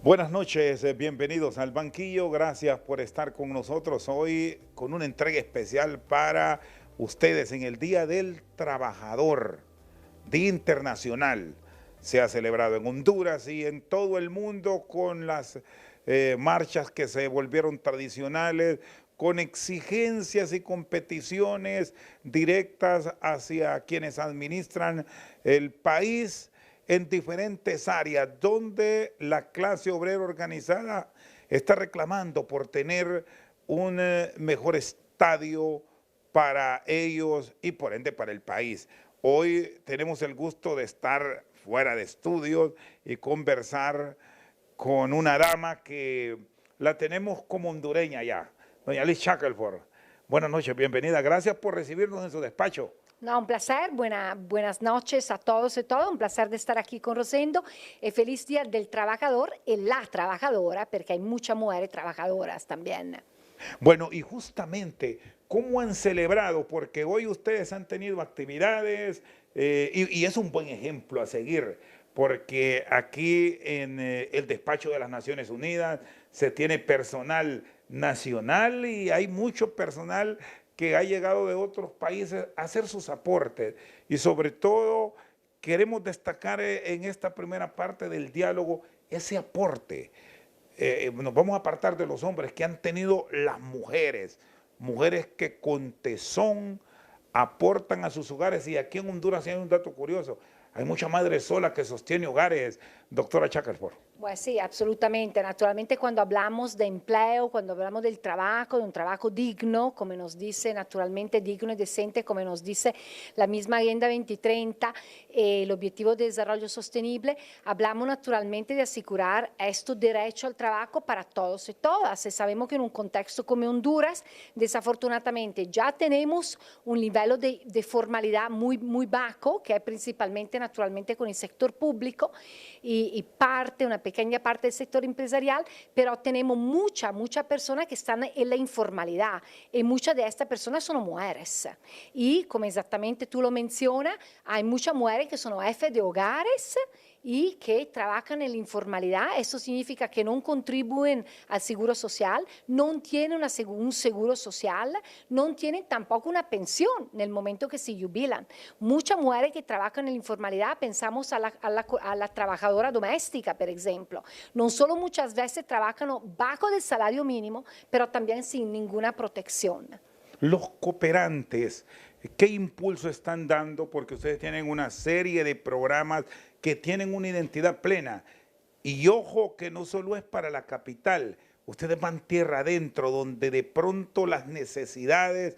Buenas noches, bienvenidos al banquillo, gracias por estar con nosotros hoy con una entrega especial para ustedes en el Día del Trabajador, Día Internacional. Se ha celebrado en Honduras y en todo el mundo con las marchas que se volvieron tradicionales, con exigencias y competiciones directas hacia quienes administran el país en diferentes áreas donde la clase obrera organizada está reclamando por tener un mejor estadio para ellos y por ende para el país. Hoy tenemos el gusto de estar fuera de estudios y conversar con una dama que la tenemos como hondureña ya, doña Liz Shackelford. Buenas noches, bienvenida. Gracias por recibirnos en su despacho. No, un placer, buenas noches a todos y todas, un placer de estar aquí con Rosendo y feliz Día del Trabajador y la trabajadora, porque hay muchas mujeres trabajadoras también. Bueno, y justamente, ¿cómo han celebrado? Porque hoy ustedes han tenido actividades y es un buen ejemplo a seguir, porque aquí en el despacho de las Naciones Unidas se tiene personal nacional y hay mucho personal que ha llegado de otros países a hacer sus aportes. Y sobre todo, queremos destacar en esta primera parte del diálogo ese aporte. Nos vamos a apartar de los hombres que han tenido las mujeres, mujeres que con tesón aportan a sus hogares. Y aquí en Honduras hay un dato curioso, hay mucha madre sola que sostiene hogares, doctora Shackelford. Pues sí, absolutamente. Naturalmente cuando hablamos de empleo, cuando hablamos del trabajo, de un trabajo digno, como nos dice naturalmente digno y decente, como nos dice la misma Agenda 2030, el Objetivo de Desarrollo Sostenible, hablamos naturalmente de asegurar este derecho al trabajo para todos y todas. Y sabemos que en un contexto como Honduras, desafortunadamente ya tenemos un nivel de formalidad muy bajo, que es principalmente naturalmente con el sector público y una pequeña parte del sector empresarial, pero tenemos muchas personas que están en la informalidad y muchas de estas personas son mujeres. Y como exactamente tú lo mencionas, hay muchas mujeres que son jefes de hogares y que trabajan en la informalidad. Eso significa que no contribuyen al seguro social, no tienen un seguro social, no tienen tampoco una pensión en el momento que se jubilan. Muchas mujeres que trabajan en la informalidad, pensamos a la trabajadora doméstica, por ejemplo. No solo muchas veces trabajan bajo del salario mínimo, pero también sin ninguna protección. Los cooperantes, ¿qué impulso están dando? Porque ustedes tienen una serie de programas que tienen una identidad plena. Y ojo que no solo es para la capital, ustedes van tierra adentro, donde de pronto las necesidades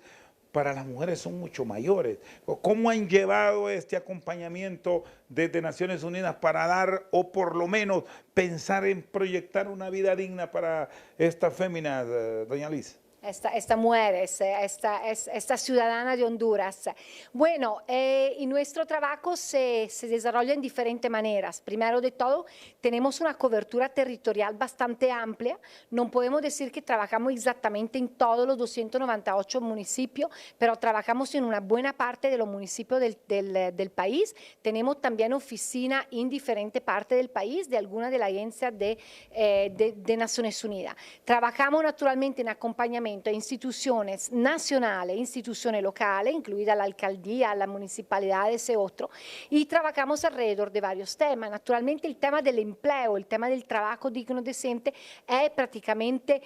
para las mujeres son mucho mayores. ¿Cómo han llevado este acompañamiento desde Naciones Unidas para dar, o por lo menos pensar en proyectar una vida digna para estas féminas, doña Liz? Esta mujer, esta ciudadana de Honduras. Bueno, y nuestro trabajo se desarrolla en diferentes maneras. Primero de todo, tenemos una cobertura territorial bastante amplia. No podemos decir que trabajamos exactamente en todos los 298 municipios, pero trabajamos en una buena parte de los municipios del país. Tenemos también oficina en diferentes partes del país de algunas de las agencias de Naciones Unidas. Trabajamos naturalmente en acompañamiento a instituciones nacionales, instituciones locales, incluida la alcaldía, las municipalidades y otros, y trabajamos alrededor de varios temas. Naturalmente el tema del empleo, el tema del trabajo digno decente es prácticamente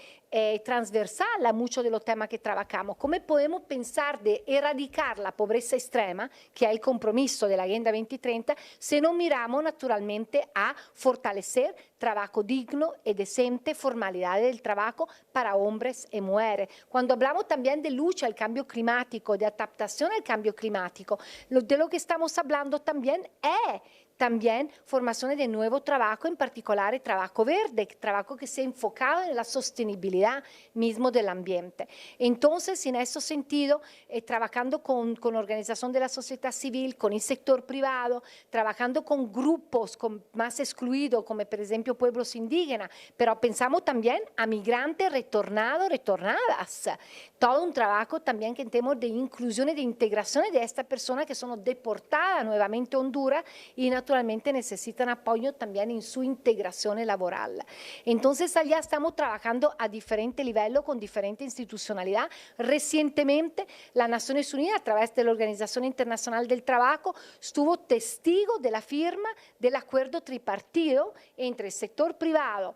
transversal a muchos de los temas que trabajamos. ¿Cómo podemos pensar de erradicar la pobreza extrema, que es el compromiso de la Agenda 2030, si no miramos naturalmente a fortalecer trabajo digno y decente, formalidad del trabajo para hombres y mujeres? Cuando hablamos también de lucha al cambio climático, de adaptación al cambio climático, de lo que estamos hablando también es también formaciones de nuevo trabajo, en particular el trabajo verde, trabajo que se ha enfocado en la sostenibilidad mismo del ambiente. Entonces, en ese sentido, trabajando con organización de la sociedad civil, con el sector privado, trabajando con grupos más excluidos, como por ejemplo pueblos indígenas, pero pensamos también a migrantes retornados, retornadas. Todo un trabajo también que tenemos de inclusión y de integración de estas personas que son deportadas nuevamente a Honduras y naturalmente naturalmente necesitan apoyo también en su integración laboral. Entonces allá estamos trabajando a diferente nivel con diferente institucionalidad. Recientemente las Naciones Unidas a través de la Organización Internacional del Trabajo estuvo testigo de la firma del acuerdo tripartito entre el sector privado,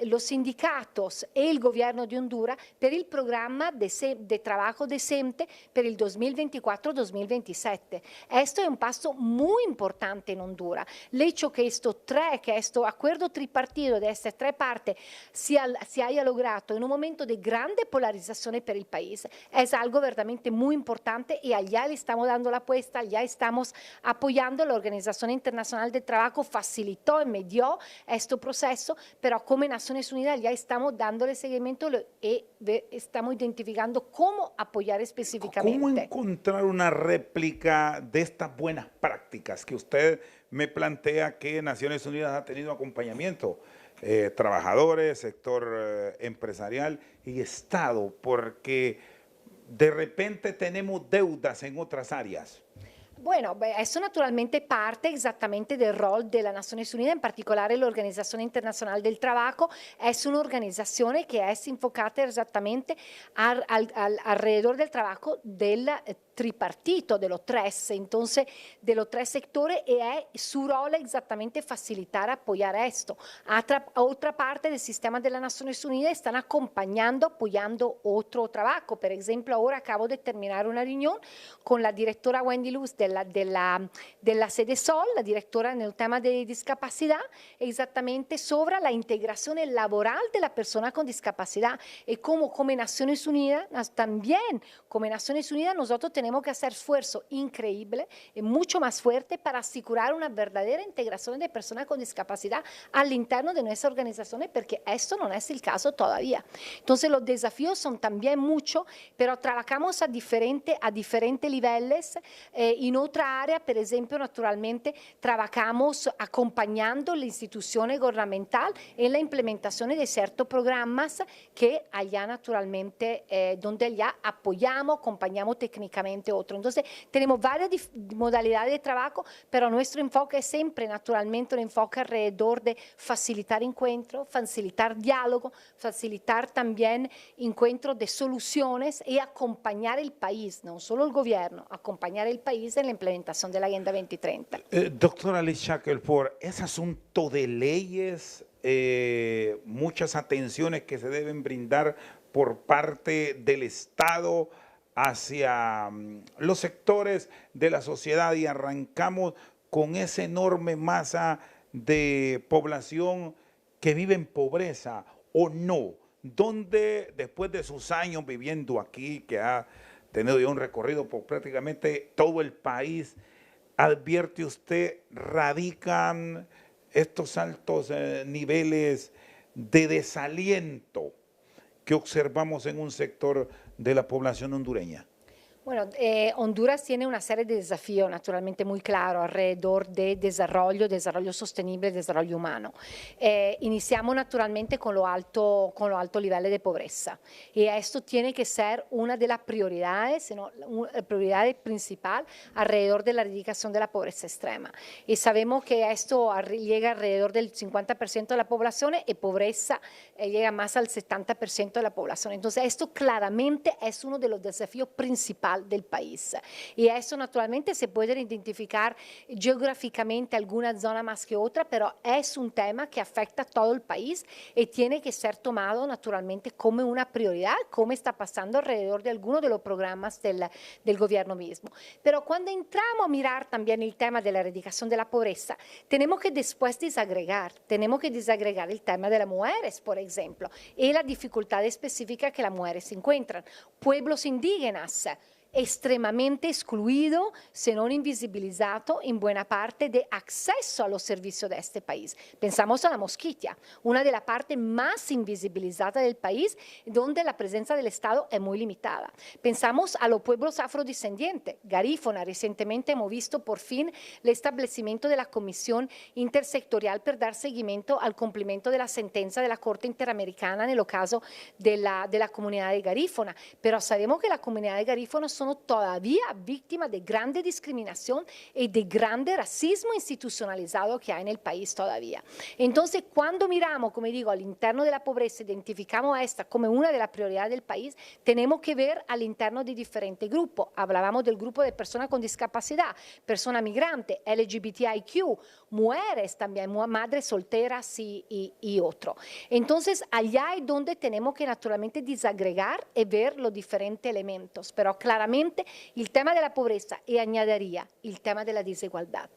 los sindicatos y el gobierno de Honduras per il programma de trabajo decente per il 2024-2027. Esto es un paso muy importante en Honduras. El hecho que este acuerdo tripartito de estas tres partes se haya logrado en un momento de grande polarización per il país es algo verdaderamente muy importante y allá le estamos dando la apuesta, allá estamos apoyando. La Organización Internacional del Trabajo facilitó y medió este proceso, pero como Naciones Unidas ya estamos dándole seguimiento y estamos identificando cómo apoyar específicamente. ¿Cómo encontrar una réplica de estas buenas prácticas que usted me plantea que Naciones Unidas ha tenido acompañamiento? Trabajadores, sector empresarial y Estado, porque de repente tenemos deudas en otras áreas. Bueno, eso naturalmente parte exactamente del rol de las Naciones Unidas, en particular la Organización Internacional del Trabajo. Es una organización que es enfocada exactamente alrededor del trabajo del tripartito, de los tres, entonces de los tres sectores, y es su rol exactamente facilitar, apoyar esto. Otra parte del sistema de las Naciones Unidas están acompañando, apoyando otro trabajo. Por ejemplo, ahora acabo de terminar una reunión con la directora Wendy Luz de la sede Sol, la directora en el tema de discapacidad, exactamente sobre la integración laboral de la persona con discapacidad y como Naciones Unidas, también como Naciones Unidas nosotros tenemos que hacer esfuerzo increíble y mucho más fuerte para asegurar una verdadera integración de personas con discapacidad al interno de nuestras organizaciones, porque esto no es el caso todavía. Entonces los desafíos son también muchos, pero trabajamos a diferentes niveles. En otra área, por ejemplo, naturalmente trabajamos acompañando la institución gubernamental en la implementación de ciertos programas que allá naturalmente, donde allá apoyamos, acompañamos técnicamente otros. Entonces, tenemos varias modalidades de trabajo, pero nuestro enfoque es siempre naturalmente un enfoque alrededor de facilitar encuentros, facilitar diálogo, facilitar también encuentros de soluciones y acompañar el país, no solo el gobierno, acompañar el país en la implementación de la Agenda 2030. Doctora Liz Shackelford, ese asunto de leyes, muchas atenciones que se deben brindar por parte del Estado hacia los sectores de la sociedad, y arrancamos con esa enorme masa de población que vive en pobreza o no, donde después de sus años viviendo aquí, que ha tenido ya un recorrido por prácticamente todo el país, advierte usted, radican estos altos niveles de desaliento que observamos en un sector de la población hondureña? Bueno, Honduras tiene una serie de desafíos naturalmente muy claros alrededor de desarrollo sostenible, desarrollo humano. Iniciamos naturalmente con lo alto nivel de pobreza, y esto tiene que ser una de las prioridades, sino la prioridad principal alrededor de la erradicación de la pobreza extrema. Y sabemos que esto llega alrededor del 50% de la población y pobreza llega más al 70% de la población. Entonces, esto claramente es uno de los desafíos principales del país, y eso naturalmente se puede identificar geográficamente alguna zona más que otra, pero es un tema que afecta a todo el país y tiene que ser tomado naturalmente como una prioridad, como está pasando alrededor de algunos de los programas del gobierno mismo. Pero cuando entramos a mirar también el tema de la erradicación de la pobreza, tenemos que después desagregar el tema de las mujeres, por ejemplo, y la dificultad específica que las mujeres encuentran. Pueblos indígenas, extremadamente excluido, se non invisibilizzato in buona parte de acceso a los servicios de este país. Pensamos a la Mosquitia, una de las partes más invisibilizadas del país, donde la presencia del Estado es muy limitada. Pensamos a los pueblos afrodescendientes, Garífuna. Recientemente hemos visto por fin el establecimiento de la Comisión Intersectorial per dar seguimiento al cumplimiento de la sentencia de la Corte Interamericana en el caso de la comunidad de Garífuna. Pero sabemos que la comunidad de Garífuna son sono todavía víctimas de grande discriminación y de grande racismo institucionalizado que hay en el país todavía. Entonces, cuando miramos, como digo, al interno de la pobreza, identificamos a esta como una de las prioridades del país, tenemos que ver al interno de diferentes grupos. Hablábamos del grupo de personas con discapacidad, personas migrantes, LGBTIQ, mujeres también, madres solteras y otros. Entonces, allá es donde tenemos que naturalmente desagregar y ver los diferentes elementos, pero claramente el tema de la pobreza y añadiría el tema de la desigualdad.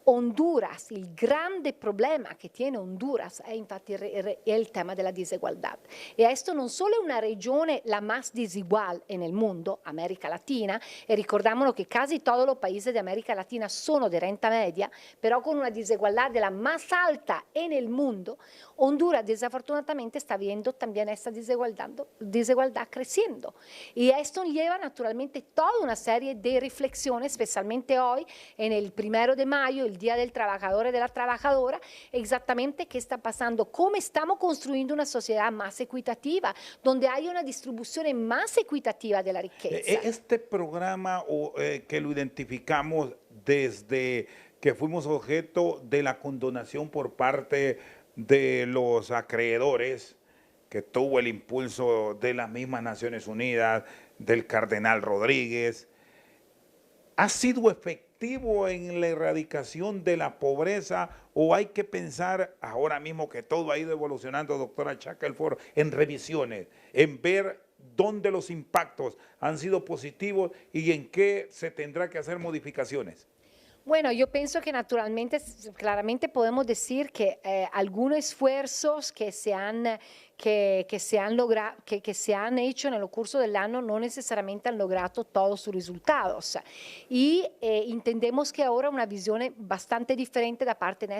Honduras, il grande problema che tiene Honduras è infatti il tema della desigualdad. E questo non solo è una regione la más desigual nel mondo, América Latina, e ricordiamolo che quasi tutti i paesi di América Latina sono di renta media, però con una desigualdad de la más alta nel mondo, Honduras desafortunadamente está viendo también esta desigualdad creciendo. Y esto lleva naturalmente toda una serie de reflexiones, especialmente hoy, en el 1 de mayo, el Día del Trabajador y de la Trabajadora, exactamente qué está pasando, cómo estamos construyendo una sociedad más equitativa, donde hay una distribución más equitativa de la riqueza. Este programa que lo identificamos desde que fuimos objeto de la condonación por parte de los acreedores, que tuvo el impulso de las mismas Naciones Unidas, del cardenal Rodríguez, ¿ha sido efectivo en la erradicación de la pobreza o hay que pensar ahora mismo que todo ha ido evolucionando, doctora Shackelford, en revisiones, en ver dónde los impactos han sido positivos y en qué se tendrá que hacer modificaciones? Bueno, yo pienso que naturalmente, claramente podemos decir que algunos esfuerzos que se han logrado, que se han hecho en el curso del año no necesariamente han logrado todos sus resultados. Y entendemos que ahora una visión bastante diferente da parte de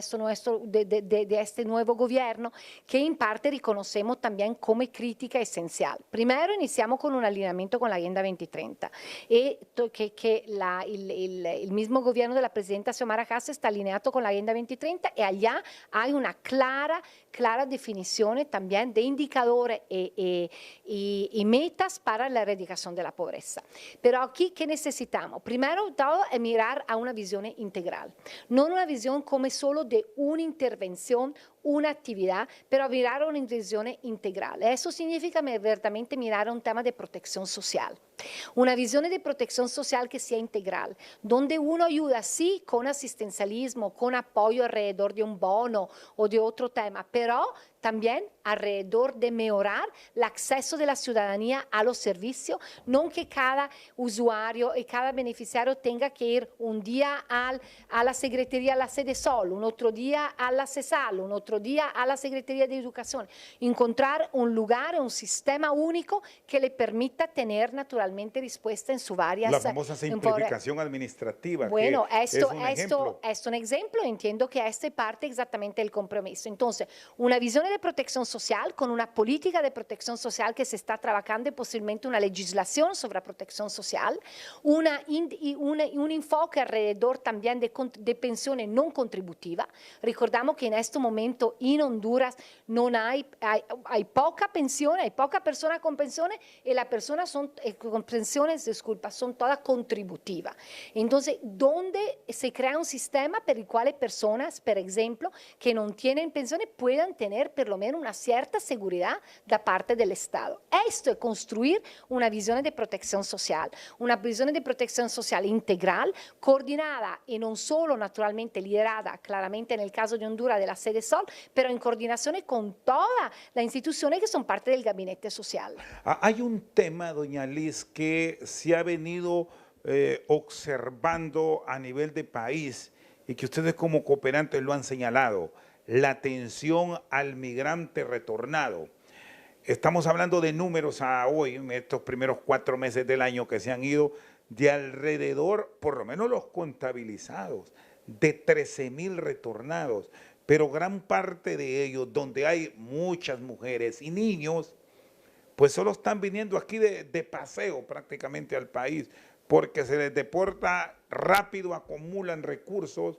este nuevo gobierno, que en parte reconocemos también como crítica esencial. Primero, iniciamos con un alineamiento con la Agenda 2030, y que el mismo gobierno de la presidenta Xiomara Castro está alineado con la Agenda 2030 y allá hay una clara definición también de indicadores y metas para la erradicación de la pobreza. Pero aquí, ¿qué necesitamos? Primero todo es mirar a una visión integral, no una visión como solo de una intervención, una actividad, pero mirar a una visión integral. Eso significa verdaderamente mirar a un tema de protección social. Una visión de protección social que sea integral, donde uno ayuda sí con asistencialismo, con apoyo alrededor de un bono o de otro tema, pero también alrededor de mejorar el acceso de la ciudadanía a los servicios, no que cada usuario y cada beneficiario tenga que ir un día a la Secretaría de la Sede Sol, un otro día a la CESAL, un otro día a la Secretaría de Educación. Encontrar un lugar, un sistema único que le permita tener naturalmente respuesta en sus varias... La famosa simplificación administrativa. Bueno, que esto es un ejemplo, entiendo que esta parte exactamente el compromiso. Entonces, una visión de protección social con una política de protección social que se está trabajando y posiblemente una legislación sobre protección social, un enfoque alrededor también de pensiones no contributivas. Recordamos que en este momento en Honduras no hay poca pensión, hay poca persona con pensiones y las personas con pensiones, disculpa, son todas contributivas. Entonces, ¿dónde se crea un sistema per el cual personas, por ejemplo, que no tienen pensiones puedan tener por lo menos una cierta seguridad da parte del Estado? Esto es construir una visión de protección social integral, coordinada y no solo naturalmente liderada claramente en el caso de Honduras de la Sede Sol, pero en coordinación con todas las instituciones que son parte del gabinete social. Hay un tema, doña Liz, que se ha venido observando a nivel de país y que ustedes como cooperantes lo han señalado: la atención al migrante retornado. Estamos hablando de números a hoy, en estos primeros 4 meses del año que se han ido, de alrededor, por lo menos los contabilizados, de 13.000 retornados, pero gran parte de ellos, donde hay muchas mujeres y niños, pues solo están viniendo aquí de paseo prácticamente al país, porque se les deporta rápido, acumulan recursos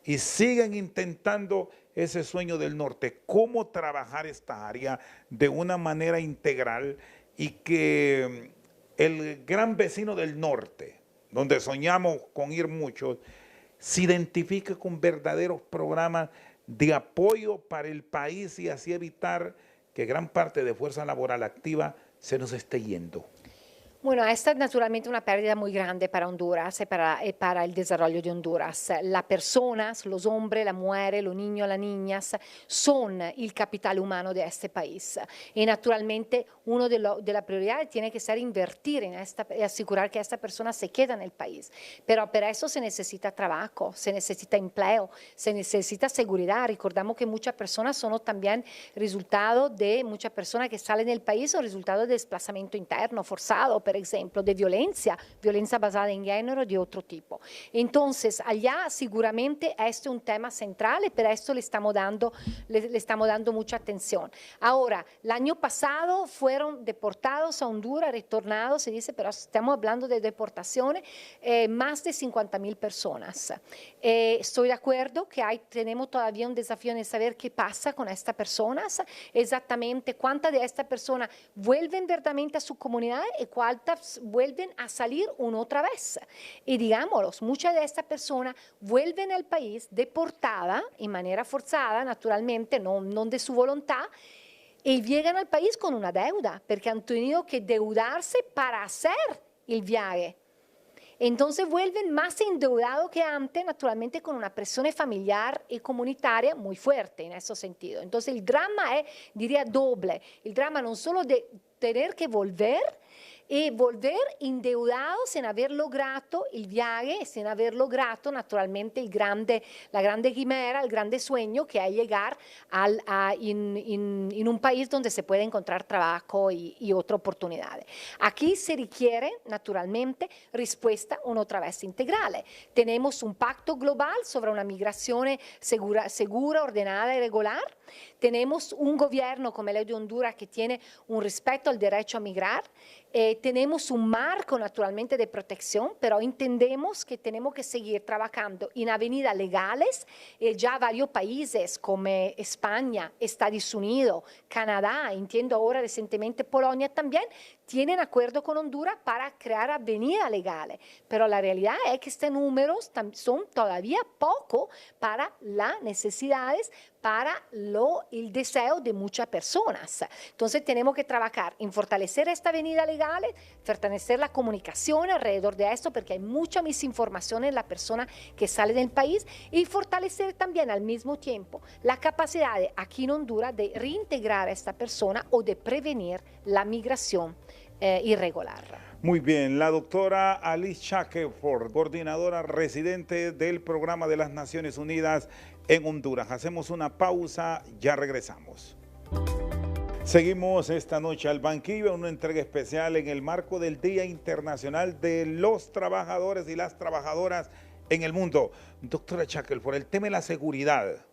y siguen intentando ese sueño del norte. ¿Cómo trabajar esta área de una manera integral y que el gran vecino del norte, donde soñamos con ir muchos, se identifique con verdaderos programas de apoyo para el país y así evitar que gran parte de fuerza laboral activa se nos esté yendo? Bueno, esta es naturalmente una pérdida muy grande para Honduras y para el desarrollo de Honduras. Las personas, los hombres, las mujeres, los niños, las niñas, son el capital humano de este país. Y naturalmente, una de las prioridades tiene que ser invertir en esta, y asegurar que esta persona se quede en el país. Pero para eso se necesita trabajo, se necesita empleo, se necesita seguridad. Recordamos que muchas personas son también resultado de muchas personas que salen del país o resultado de desplazamiento interno forzado, por ejemplo, de violencia basada en género de otro tipo. Entonces, allá seguramente este es un tema central y por esto le estamos dando mucha atención. Ahora, el año pasado fueron deportados a Honduras, retornados, se dice, pero estamos hablando de deportaciones, más de 50.000 personas. Estoy de acuerdo que tenemos todavía un desafío en saber qué pasa con estas personas, exactamente cuántas de estas personas vuelven verdaderamente a su comunidad y cuántas vuelven a salir una otra vez. Y digámoslo, muchas de estas personas vuelven al país deportadas en manera forzada, naturalmente, no de su voluntad, y llegan al país con una deuda, porque han tenido que endeudarse para hacer el viaje. Entonces vuelven más endeudados que antes, naturalmente con una presión familiar y comunitaria muy fuerte en ese sentido. Entonces el drama es, diría, doble. El drama no solo de tener que volver y volver endeudados sin haber logrado el viaje, sin haber logrado naturalmente la grande quimera, el grande sueño que es llegar en un país donde se puede encontrar trabajo y otras oportunidades. Aquí se requiere naturalmente respuesta una otra vez integral. Tenemos un pacto global sobre una migración segura, ordenada y regular. Tenemos un gobierno como el de Honduras que tiene un respeto al derecho a migrar. Tenemos un marco naturalmente de protección, pero entendemos que tenemos que seguir trabajando en avenidas legales. Ya varios países como España, Estados Unidos, Canadá, entiendo ahora recientemente Polonia también, tienen acuerdo con Honduras para crear avenidas legales. Pero la realidad es que estos números son todavía poco para las necesidades, para el deseo de muchas personas. Entonces tenemos que trabajar en fortalecer esta avenida legal, fortalecer la comunicación alrededor de esto, porque hay mucha misinformación en la persona que sale del país, y fortalecer también al mismo tiempo la capacidad aquí en Honduras de reintegrar a esta persona o de prevenir la migración irregular. Muy bien, la doctora Alice Shackelford, coordinadora residente del Programa de las Naciones Unidas en Honduras. Hacemos una pausa, ya regresamos. Seguimos esta noche al banquillo en una entrega especial en el marco del Día Internacional de los Trabajadores y las Trabajadoras en el mundo. Doctora Shackelford, el tema de la seguridad.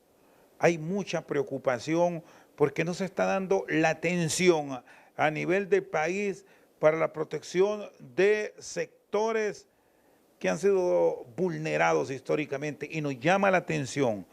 Hay mucha preocupación porque no se está dando la atención a nivel del país para la protección de sectores que han sido vulnerados históricamente, y nos llama la atención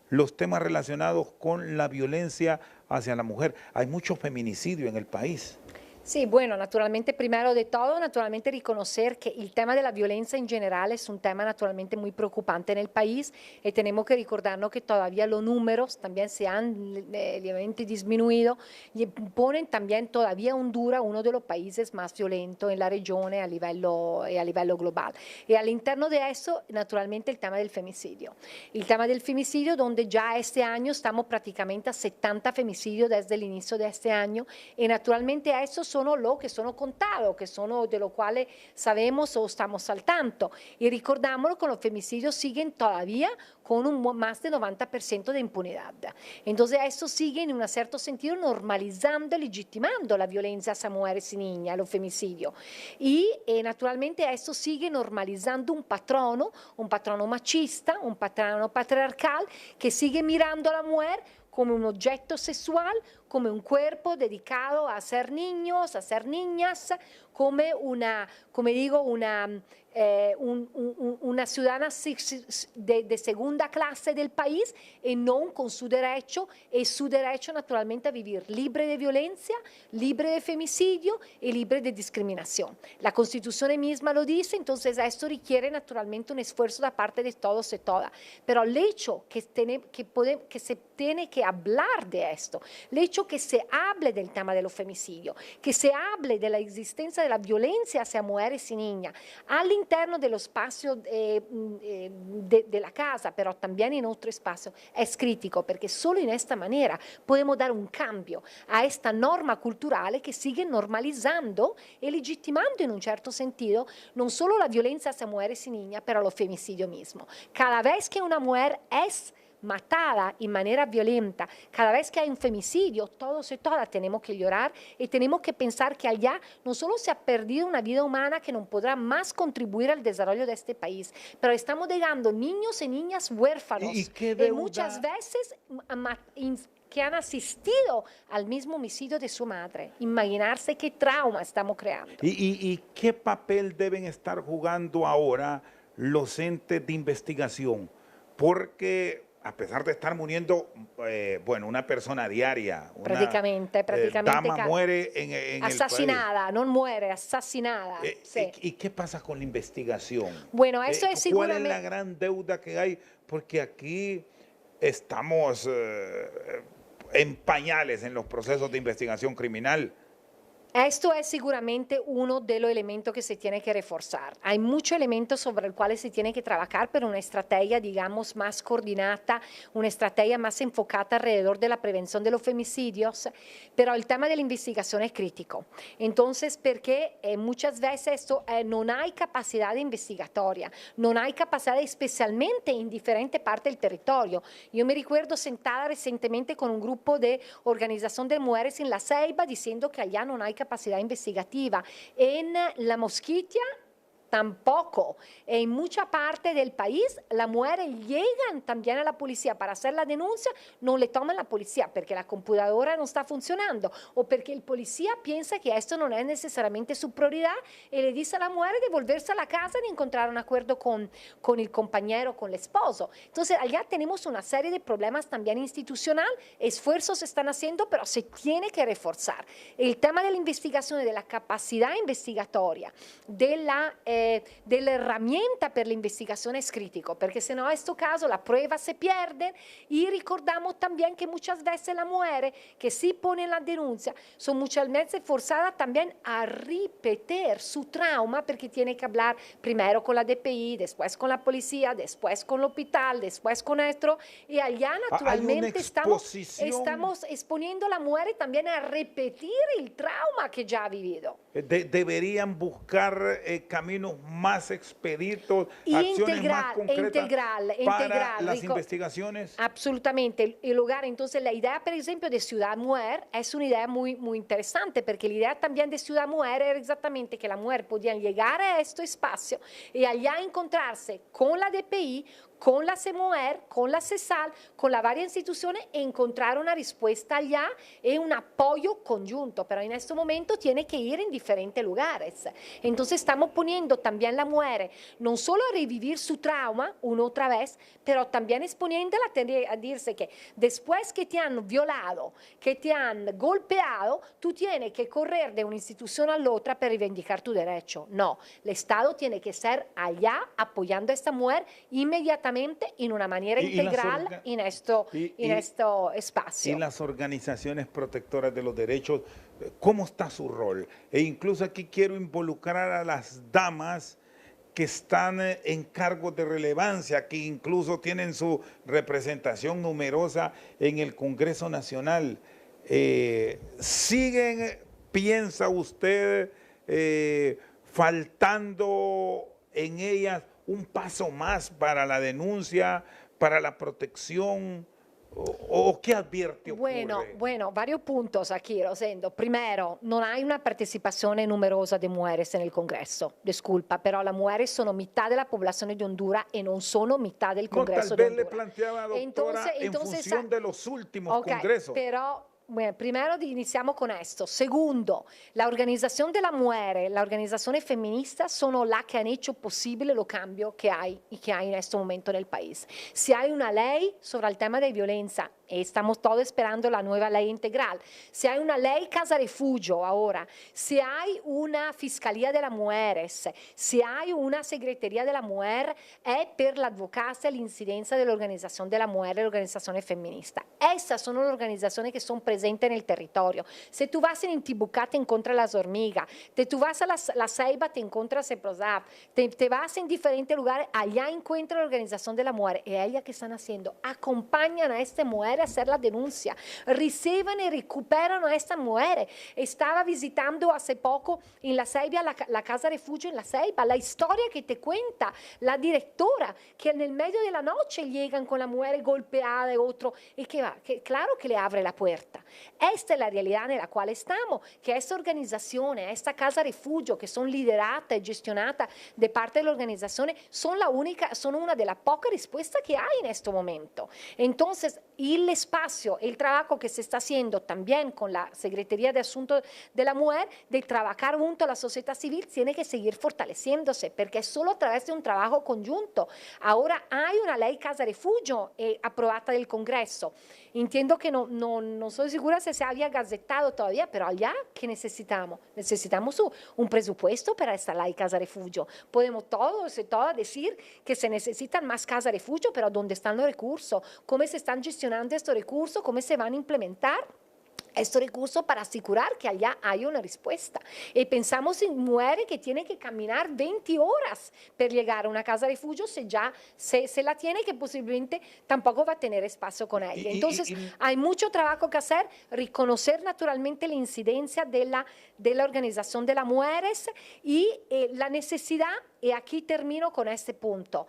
los temas relacionados con la violencia hacia la mujer. Hay mucho feminicidio en el país. Sí, bueno, naturalmente, primero de todo, naturalmente reconocer que el tema de la violencia en general es un tema naturalmente muy preocupante en el país, y tenemos que recordarnos que todavía los números también se han levemente disminuido y ponen también todavía Honduras uno de los países más violentos en la región a livello global. Y al interno de eso, naturalmente, el tema del femicidio. El tema del femicidio, donde ya este año estamos prácticamente a 70 femicidios desde el inicio de este año, y naturalmente a esos son los que son contados, que son de los cuales sabemos o estamos al tanto. Y recordámoslo que los femicidios siguen todavía con más del 90% de impunidad. Entonces, eso sigue en un cierto sentido normalizando y legitimando la violencia hacia mujeres y niñas, los femicidios. Y naturalmente eso sigue normalizando un patrono machista, un patrono patriarcal, que sigue mirando a la mujer como un objeto sexual, como un cuerpo dedicado a ser niños, a ser niñas, como digo, una ciudadana de segunda clase del país y no con su derecho naturalmente a vivir libre de violencia, libre de femicidio y libre de discriminación. La Constitución misma lo dice, entonces esto requiere naturalmente un esfuerzo de parte de todos y todas. Pero el hecho que se tiene que hablar de esto, el hecho que se hable del tema de los femicidios, que se hable de la existencia de la violencia hacia mujeres y niñas, al interno de los espacios de la casa, pero también en otro espacio, es crítico, porque solo en esta manera podemos dar un cambio a esta norma cultural que sigue normalizando y legitimando en un cierto sentido no solo la violencia hacia mujeres y niñas, pero los femicidios mismos. Cada vez que una mujer es matada en manera violenta, cada vez que hay un femicidio, todos y todas tenemos que llorar y tenemos que pensar que allá no solo se ha perdido una vida humana que no podrá más contribuir al desarrollo de este país, pero estamos dejando niños y niñas huérfanos y muchas veces que han asistido al mismo homicidio de su madre. Imaginarse qué trauma estamos creando. ¿Y qué papel deben estar jugando ahora los entes de investigación? Porque a pesar de estar muriendo, bueno, una persona diaria, prácticamente dama muere en asesinada, no muere, asesinada. Sí. ¿Y qué pasa con la investigación? Bueno, eso es seguramente... ¿Cuál es la gran deuda que hay? Porque aquí estamos en pañales en los procesos de investigación criminal. Esto es seguramente uno de los elementos que se tiene que reforzar. Hay muchos elementos sobre los cuales se tiene que trabajar, pero una estrategia, digamos, más coordinada, una estrategia más enfocada alrededor de la prevención de los femicidios, pero el tema de la investigación es crítico. Entonces, porque muchas veces no hay capacidad investigatoria, no hay capacidad especialmente en diferentes partes del territorio. Yo me recuerdo sentada recientemente con un grupo de organización de mujeres en La Ceiba diciendo que allá no hay capacidad investigativa. En La Mosquitia tampoco. En mucha parte del país, las mujeres llegan también a la policía para hacer la denuncia, no le toman la policía porque la computadora no está funcionando o porque el policía piensa que esto no es necesariamente su prioridad y le dice a la mujer de volverse a la casa y encontrar un acuerdo con el compañero, con el esposo. Entonces, allá tenemos una serie de problemas también institucional, esfuerzos se están haciendo, pero se tiene que reforzar. El tema de la investigación y de la capacidad investigatoria, de la herramienta per l'investigazione es crítico, porque si no, en este caso, las pruebas se pierden y recordamos también que muchas veces las mujeres que sí ponen la denuncia son muchas veces forzadas también a repetir su trauma porque tienen que hablar primero con la DPI, después con la policía, después con el hospital, después con esto, y allá naturalmente estamos exponiendo a la mujer también a repetir el trauma que ya ha vivido. Deberían buscar caminos más expeditos, acciones más concretas para las investigaciones. Absolutamente. El lugar, entonces la idea, por ejemplo, de Ciudad Mujer es una idea muy, muy interesante, porque la idea también de Ciudad Mujer era exactamente que la mujer podía llegar a este espacio y allá encontrarse con la DPI, con la CEMUER, con la CESAL, con las varias instituciones, encontrar una respuesta allá y un apoyo conjunto, pero en este momento tiene que ir en diferentes lugares. Entonces estamos poniendo también a la mujer no solo a revivir su trauma una otra vez, pero también exponiéndola a decirse que después que te han violado, que te han golpeado, tú tienes que correr de una institución a la otra para reivindicar tu derecho. No, el Estado tiene que ser allá apoyando a esta mujer inmediatamente en una manera integral en este espacio. Y las organizaciones protectoras de los derechos, ¿cómo está su rol? E incluso aquí quiero involucrar a las damas que están en cargos de relevancia, que incluso tienen su representación numerosa en el Congreso Nacional. ¿Siguen, piensa usted, faltando en ellas un paso más para la denuncia, para la protección? ¿O qué advierte ocurre? Bueno, varios puntos aquí, Rosendo. Primero, no hay una participación numerosa de mujeres en el Congreso. Disculpa, pero las mujeres son mitad de la población de Honduras y no son mitad del Congreso de Honduras. Tal vez le planteaba, doctora, en función de los últimos congresos. Pero Bueno, primero iniciamos con esto. Segundo, la Organización de la Mujer, la organización feminista son las que han hecho posible lo cambio que hay y que hay en este momento en el país. Si hay una ley sobre el tema de violencia, estamos todos esperando la nueva ley integral, si hay una ley casa refugio ahora, si hay una Fiscalía de las Mujeres, si hay una Secretaría de la Mujer, es per la advocacia e l'incidenza dell'Organizzazione della Mujer e l'Organizzazione Femminista. Esas son las organizaciones que son presentes en el territorio. Si tú vas en Intibucá, te encuentras las hormigas, tú vas a la Ceiba, te encuentras el Prosap, te vas en diferentes lugares, allá encuentras la Organización de la Mujer. Y ellas que están haciendo, acompañan a esta mujer a hacer la denuncia, reciben y recuperan a estas mujeres. Estaba visitando hace poco en la Ceiba, la Casa Refugio en la Ceiba, la historia que te cuenta la directora, que en el medio de la noche llegan con la mujer golpeada y otro, y que claro que le abre la puerta. Esta es la realidad en la cual estamos, que esta organización, esta Casa Refugio, que son lideradas y gestionadas de parte de la organización, son una de las pocas respuestas que hay en este momento. Entonces, el espacio, el trabajo que se está haciendo también con la Secretaría de Asuntos de la Mujer, de trabajar junto a la sociedad civil, tiene que seguir fortaleciéndose, porque es solo a través de un trabajo conjunto. Ahora hay una ley Casa Refugio aprobada del Congreso. Entiendo que no estoy segura si se había gazetado todavía, pero allá, ¿qué necesitamos? Necesitamos un presupuesto para esta ley Casa Refugio. Podemos todos y todas decir que se necesitan más Casa Refugio, pero ¿dónde están los recursos? ¿Cómo se están gestionando estos recursos? ¿Cómo se van a implementar estos recursos para asegurar que allá hay una respuesta? Y pensamos en mujeres que tienen que caminar 20 horas para llegar a una casa de refugio, se la tiene, que posiblemente tampoco va a tener espacio con ella. Entonces, hay mucho trabajo que hacer, reconocer naturalmente la incidencia de la Organización de las Mujeres y la necesidad, y aquí termino con este punto.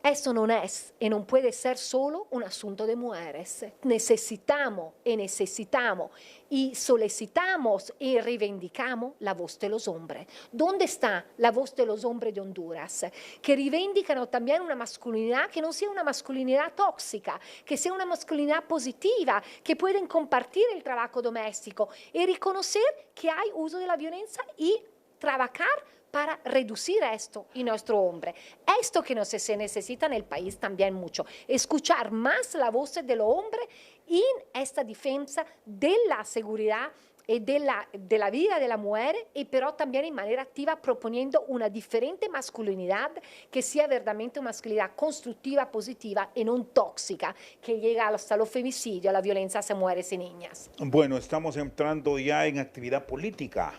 Esto no es y no puede ser solo un asunto de mujeres. Necesitamos y solicitamos y reivindicamos la voz de los hombres. ¿Dónde está la voz de los hombres de Honduras? Que reivindican también una masculinidad que no sea una masculinidad tóxica, que sea una masculinidad positiva, que pueden compartir el trabajo doméstico y reconocer que hay uso de la violencia y trabajar para reducir esto en nuestro hombre. Esto que se necesita en el país también mucho, escuchar más la voz de los hombres en esta defensa de la seguridad y de la vida de la mujer, y pero también en manera activa proponiendo una diferente masculinidad que sea verdaderamente una masculinidad constructiva, positiva y no tóxica, que llega hasta los femicidios, a la violencia hacia mujeres y niñas. Bueno, estamos entrando ya en actividad política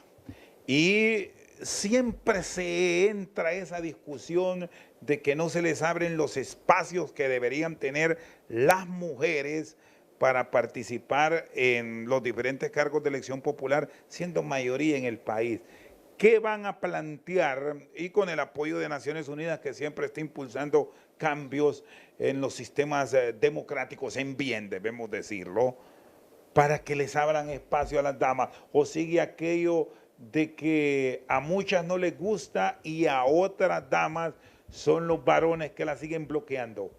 y siempre se entra esa discusión de que no se les abren los espacios que deberían tener las mujeres para participar en los diferentes cargos de elección popular, siendo mayoría en el país. ¿Qué van a plantear? Y con el apoyo de Naciones Unidas, que siempre está impulsando cambios en los sistemas democráticos, en bien, debemos decirlo, para que les abran espacio a las damas, o sigue aquello de que a muchas no les gusta y a otras damas son los varones que la siguen bloqueando?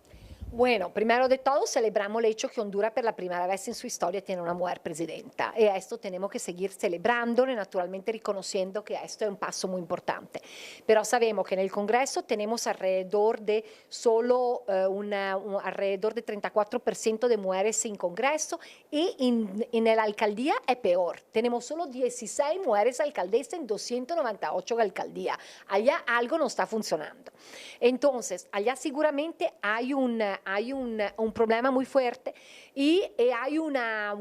Bueno, primero de todo celebramos el hecho que Honduras por la primera vez en su historia tiene una mujer presidenta, y a esto tenemos que seguir celebrándolo y naturalmente reconociendo que esto es un paso muy importante. Pero sabemos que en el Congreso tenemos alrededor de solo alrededor de 34% de mujeres en Congreso, y en la alcaldía es peor. Tenemos solo 16 mujeres alcaldesas en 298 alcaldías. Allá algo no está funcionando. Entonces, allá seguramente hay un problema muy fuerte y hay una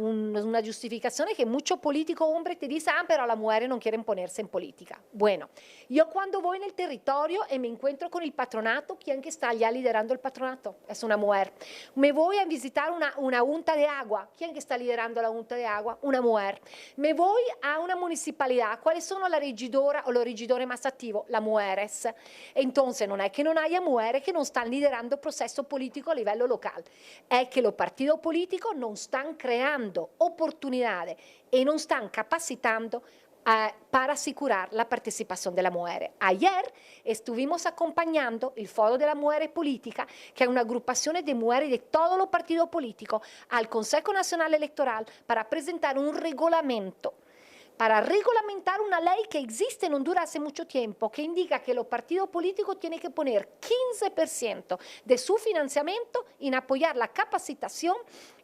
justificación que muchos políticos hombres te dicen, pero las mujeres no quieren ponerse en política. Bueno, yo cuando voy en el territorio y me encuentro con el patronato, ¿quién que está allá liderando el patronato? Es una mujer. Me voy a visitar una junta de agua, ¿quién que está liderando la junta de agua? Una mujer. Me voy a una municipalidad, ¿cuáles son la regidora o los regidores más activos? Las mujeres. Entonces, no es que no haya mujeres que no están liderando el proceso político a livello local, è che los partidos políticos non stanno creando opportunità e non stanno capacitando para asegurar la participación de las mujeres. Ayer estuvimos acompañando el Foro de la Mujer Política, que es una agrupación de mujeres de todos los partidos políticos, al Consejo Nacional Electoral para presentar un reglamento para regulamentar una ley que existe en Honduras hace mucho tiempo, que indica que los partidos políticos tienen que poner 15% de su financiamiento en apoyar la capacitación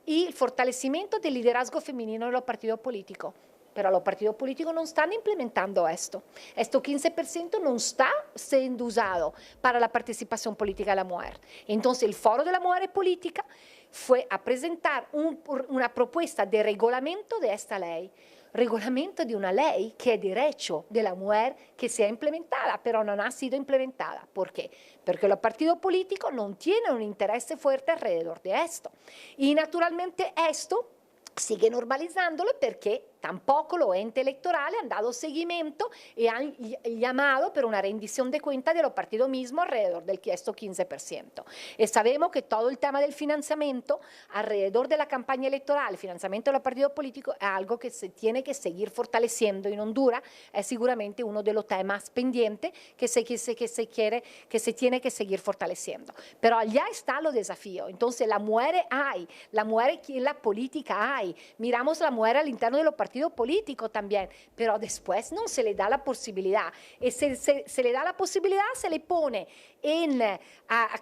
y el fortalecimiento del liderazgo femenino de los partidos políticos. Pero los partidos políticos no están implementando esto. Este 15% no está siendo usado para la participación política de la mujer. Entonces, el Foro de la Mujer Política fue a presentar una propuesta de reglamento de esta ley. Regolamento de una ley que es derecho de la mujer que sea implementada, pero no ha sido implementada. ¿Por qué? Porque los partidos políticos no tienen un interés fuerte alrededor de esto. Y naturalmente esto sigue normalizándolo porque tampoco los entes electorales han dado seguimiento y han llamado por una rendición de cuentas de los partidos mismos alrededor del 15%. Y sabemos que todo el tema del financiamiento alrededor de la campaña electoral, el financiamiento de los partidos políticos, es algo que se tiene que seguir fortaleciendo en Honduras, es seguramente uno de los temas pendientes que se tiene que seguir fortaleciendo. Pero allá están los desafíos. Entonces, las mujeres hay, las mujeres en la política hay, miramos a la mujer al interno de los partidos políticos también, pero después no se le da la posibilidad. Y se le da la posibilidad, se le pone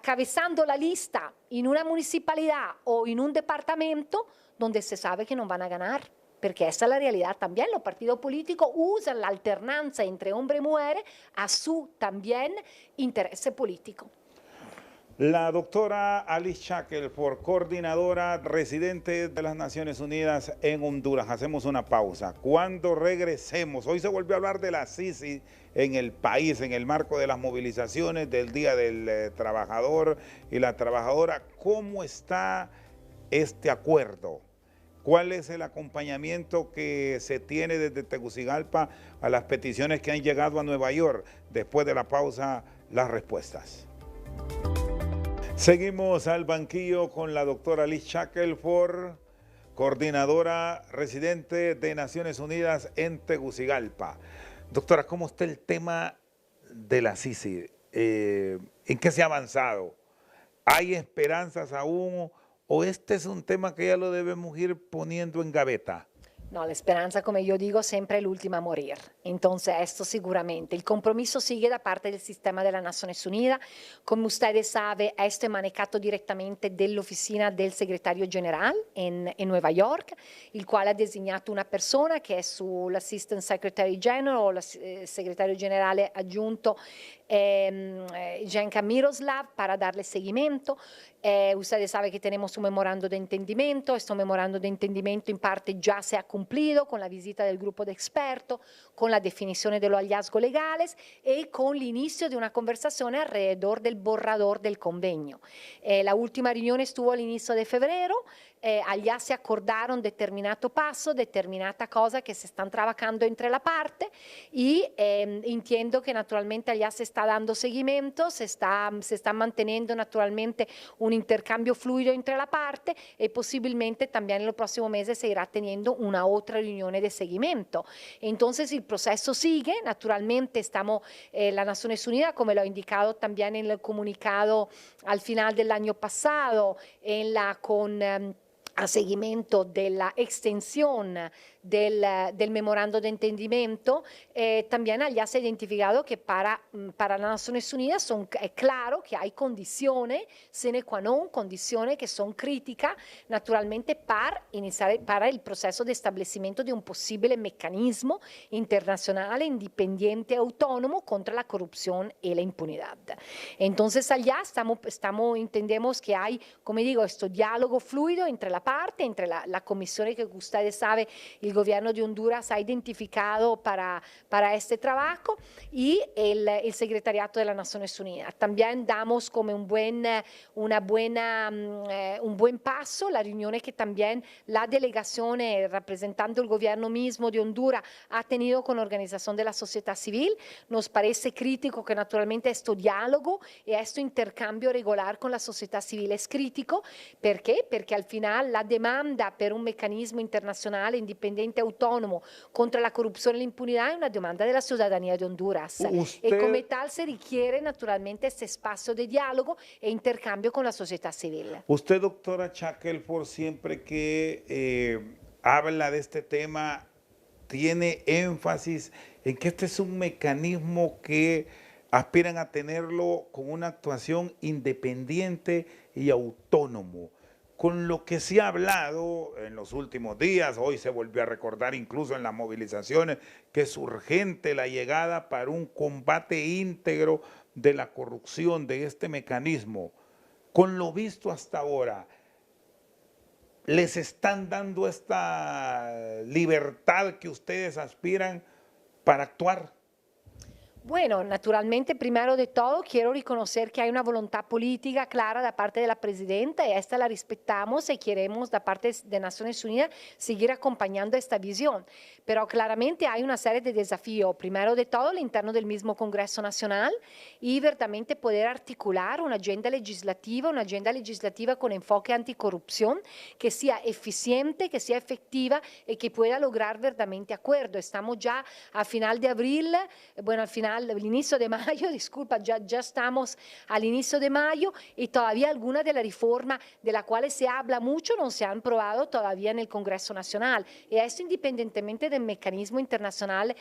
cabezando la lista en una municipalidad o en un departamento donde se sabe que no van a ganar. Porque esa es la realidad también. Los partidos políticos usan la alternancia entre hombres y mujeres a su también interés político. La doctora Alice Shackelford, coordinadora residente de las Naciones Unidas en Honduras. Hacemos una pausa. Cuando regresemos, hoy se volvió a hablar de la Sisi en el país, en el marco de las movilizaciones del Día del Trabajador y la Trabajadora. ¿Cómo está este acuerdo? ¿Cuál es el acompañamiento que se tiene desde Tegucigalpa a las peticiones que han llegado a Nueva York? Después de la pausa, las respuestas. Seguimos al banquillo con la doctora Liz Shackelford, coordinadora residente de Naciones Unidas en Tegucigalpa. Doctora, ¿cómo está el tema de la Sisi? ¿En qué se ha avanzado? ¿Hay esperanzas aún o este es un tema que ya lo debemos ir poniendo en gaveta? No, la esperanza, como yo digo, siempre es la última a morir. Entonces, esto seguramente. El compromiso sigue da parte del sistema de las Naciones Unidas. Como ustedes saben, esto es manejado directamente de la oficina del secretario general en Nueva York, el cual ha designado una persona que es el Assistant Secretary General o el secretario general adjunto Jenka Miroslav para darle seguimiento. Ustedes saben que tenemos un memorando de entendimiento. Este memorando de entendimiento en parte ya se ha cumplido con la visita del grupo de expertos, con la definición de los hallazgos legales y con el inicio de una conversación alrededor del borrador del convenio. La última reunión estuvo al inicio de febrero. Allá se acordaron determinado paso, determinada cosa que se están trabajando entre la parte y entiendo que naturalmente allá se está dando seguimiento, se está manteniendo naturalmente un intercambio fluido entre la parte y posiblemente también en los próximos meses se irá teniendo una otra reunión de seguimiento. Entonces el proceso sigue, naturalmente estamos, las Naciones Unidas, como lo ha indicado también en el comunicado al final del año pasado, a seguimiento de la extensión del memorando de entendimiento, también allá se ha identificado que para las Naciones Unidas es claro que hay condiciones sine qua non, condiciones que son críticas naturalmente para el proceso de establecimiento de un posible mecanismo internacional independiente autónomo contra la corrupción y la impunidad. Entonces allá entendemos que hay, como digo, este diálogo fluido entre la parte, entre la comisión que ustedes saben, el gobierno de Honduras ha identificado para este trabajo y el secretariado de las Naciones Unidas. También damos como un buen paso la reunión que también la delegación representando el gobierno mismo de Honduras ha tenido con la organización de la sociedad civil. Nos parece crítico que naturalmente este diálogo y este intercambio regular con la sociedad civil es crítico. ¿Por qué? Porque al final la demanda per un meccanismo internazionale indipendente e autonomo contra la corruzione e l'impunidad è una demanda della ciudadanía de Honduras. E come tal se richiede naturalmente este espacio de diálogo e intercambio con la sociedad civil. Usted, doctora Shackelford, siempre que habla de este tema, tiene énfasis en que este es un mecanismo que aspiran a tenerlo con una actuación independiente y autónomo. Con lo que se ha hablado en los últimos días, hoy se volvió a recordar incluso en las movilizaciones, que es urgente la llegada para un combate íntegro de la corrupción de este mecanismo. Con lo visto hasta ahora, ¿les están dando esta libertad que ustedes aspiran para actuar? Bueno, naturalmente, primero de todo, quiero reconocer que hay una voluntad política clara de parte de la presidenta y esta la respetamos y queremos de parte de Naciones Unidas seguir acompañando esta visión. Pero claramente hay una serie de desafíos, primero de todo, al interno del mismo Congreso Nacional y verdaderamente poder articular una agenda legislativa con enfoque anticorrupción que sea eficiente, que sea efectiva y que pueda lograr verdaderamente acuerdo. Estamos ya a final de abril, bueno, al inicio de mayo, disculpa, ya estamos al inicio de mayo y todavía algunas de las reformas de las cuales se habla mucho no se han probado todavía en el Congreso Nacional. Y esto independientemente del mecanismo internacional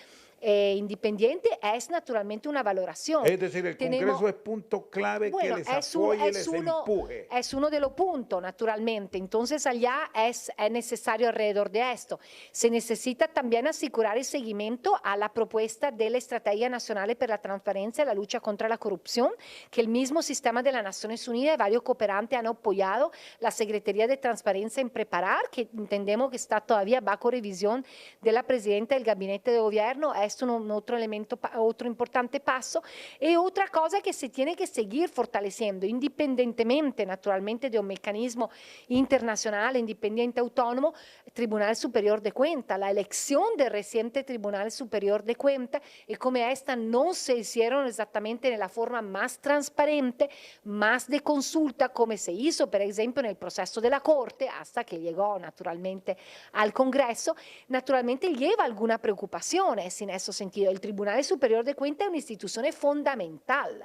independiente es naturalmente una valoración. Es decir, el Congreso es punto clave, bueno, que les apoye y les empuje. Es uno de los puntos, naturalmente. Entonces, allá es necesario alrededor de esto. Se necesita también asegurar el seguimiento a la propuesta de la Estrategia Nacional para la Transparencia y la Lucha contra la Corrupción, que el mismo sistema de las Naciones Unidas y varios cooperantes han apoyado la Secretaría de Transparencia en preparar, que entendemos que está todavía bajo revisión de la Presidenta del Gabinete de Gobierno. Esto es un otro elemento, otro importante paso. Y otra cosa que se tiene que seguir fortaleciendo, independientemente, naturalmente, de un mecanismo internacional, independiente, autónomo, Tribunal Superior de Cuentas. La elección del reciente Tribunal Superior de Cuentas y como esta no se hicieron exactamente de la forma más transparente, más de consulta, como se hizo, por ejemplo, en el proceso de la Corte, hasta que llegó naturalmente al Congreso, naturalmente lleva alguna preocupación en ese sentido. El Tribunal Superior de Cuentas es una institución fundamental.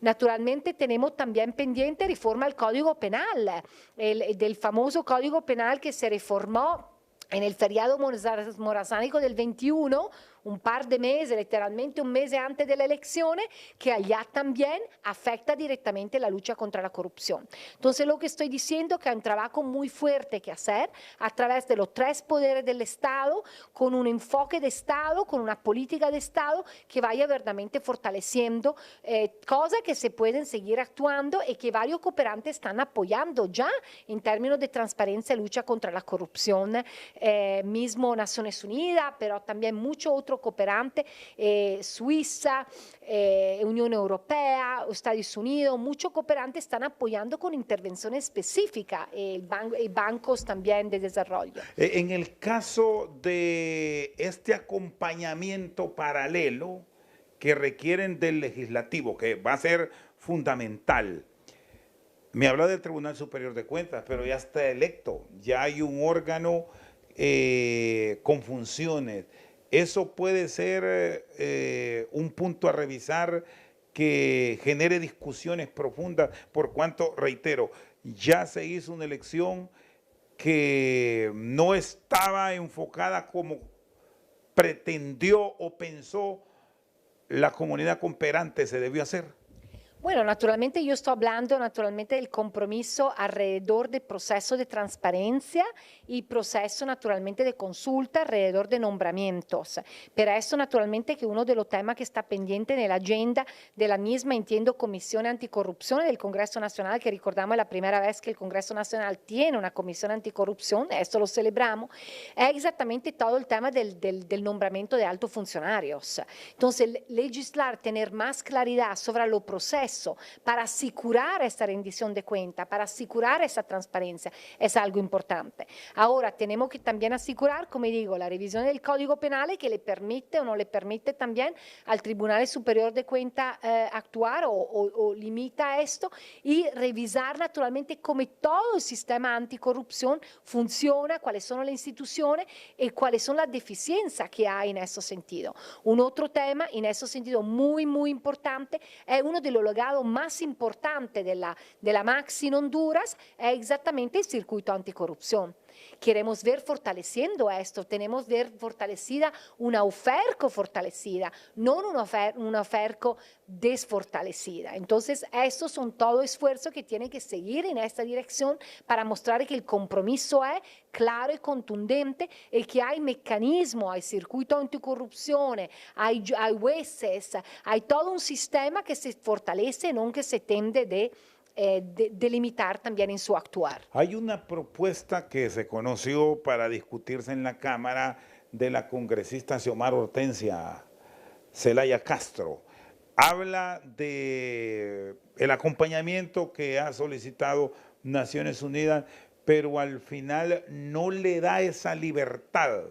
Naturalmente tenemos también pendiente reforma al Código Penal, del famoso Código Penal que se reformó en el feriado morazánico del 21, un par de meses, literalmente un mes antes de las elecciones, que allá también afecta directamente la lucha contra la corrupción. Entonces, lo que estoy diciendo es que hay un trabajo muy fuerte que hacer a través de los tres poderes del Estado, con un enfoque de Estado, con una política de Estado que vaya verdaderamente fortaleciendo cosas que se pueden seguir actuando y que varios cooperantes están apoyando ya en términos de transparencia y lucha contra la corrupción, mismo Naciones Unidas, pero también muchos otros cooperantes, Suiza, Unión Europea, Estados Unidos, muchos cooperantes están apoyando con intervenciones específicas, bancos también de desarrollo. En el caso de este acompañamiento paralelo que requieren del legislativo, que va a ser fundamental, me habla del Tribunal Superior de Cuentas, pero ya está electo, ya hay un órgano con funciones. Eso puede ser un punto a revisar que genere discusiones profundas, por cuanto, reitero, ya se hizo una elección que no estaba enfocada como pretendió o pensó la comunidad cooperante se debió hacer. Bueno, naturalmente yo estoy hablando naturalmente del compromiso alrededor del proceso de transparencia y proceso naturalmente de consulta alrededor de nombramientos. Pero eso naturalmente que uno de los temas que está pendiente en la agenda de la misma, entiendo, Comisión Anticorrupción del Congreso Nacional, que recordamos es la primera vez que el Congreso Nacional tiene una Comisión Anticorrupción, esto lo celebramos, es exactamente todo el tema del nombramiento de altos funcionarios. Entonces, legislar, tener más claridad sobre los procesos proceso para asegurar esta rendición de cuenta, para asegurar esa transparencia, es algo importante. Ahora, tenemos que también asegurar, como digo, la revisión del Código Penal que le permite o no le permite también al Tribunal Superior de Cuentas actuar o limita esto y revisar naturalmente cómo todo el sistema anticorrupción funciona, cuáles son las instituciones y cuáles son las deficiencias que hay en ese sentido. Un otro tema en ese sentido muy, muy importante es uno de los legados más importantes de la Maxi en Honduras, es exactamente el circuito anticorrupción. Queremos ver fortaleciendo esto, tenemos ver fortalecida una oferta fortalecida, no una oferta desfortalecida. Entonces, estos son todos esfuerzos que tienen que seguir en esta dirección para mostrar que el compromiso es claro y contundente y que hay mecanismos, hay circuito anticorrupción, hay jueces, hay todo un sistema que se fortalece, no que se tiende de delimitar también en su actuar. Hay una propuesta que se conoció para discutirse en la Cámara de la congresista Xiomara Hortensia Zelaya Castro. Habla de el acompañamiento que ha solicitado Naciones Unidas, pero al final no le da esa libertad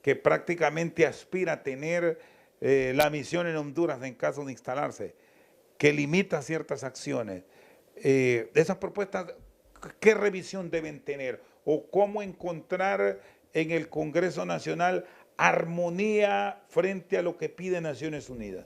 que prácticamente aspira a tener la misión en Honduras en caso de instalarse, que limita ciertas acciones. Esas propuestas, ¿qué revisión deben tener? ¿O cómo encontrar en el Congreso Nacional armonía frente a lo que pide Naciones Unidas?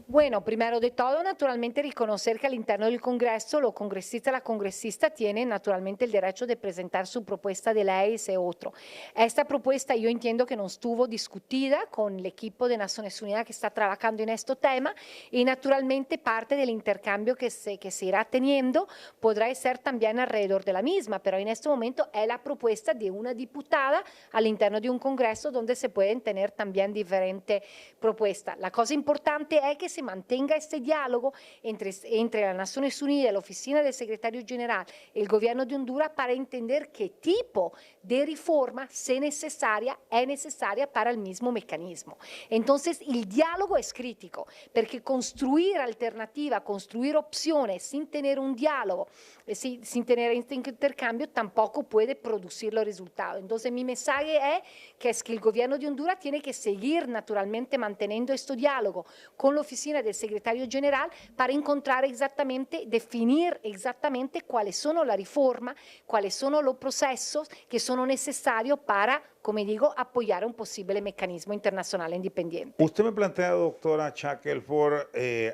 Bueno, primero de todo, naturalmente reconocer que al interno del Congreso, los congresistas y la congresista tienen naturalmente el derecho de presentar su propuesta de ley y otro. Esta propuesta yo entiendo que no estuvo discutida con el equipo de Naciones Unidas que está trabajando en este tema y naturalmente parte del intercambio que se irá teniendo podrá ser también alrededor de la misma, pero en este momento es la propuesta de una diputada al interno de un Congreso donde se pueden tener también diferentes propuestas. La cosa importante es que se mantenga este diálogo entre las Naciones Unidas, la Oficina del Secretario General y el Gobierno de Honduras para entender qué tipo de reforma, si necesaria, es necesaria para el mismo mecanismo. Entonces, el diálogo es crítico, porque construir alternativas, construir opciones sin tener un diálogo, sin tener este intercambio, tampoco puede producir los resultados. Entonces, mi mensaje es que el Gobierno de Honduras tiene que seguir naturalmente manteniendo este diálogo con la Oficina del Secretario General para encontrar exactamente, definir exactamente cuáles son las reformas, cuáles son los procesos que son necesarios para, como digo, apoyar un posible mecanismo internacional independiente. Usted me plantea, doctora Shackelford,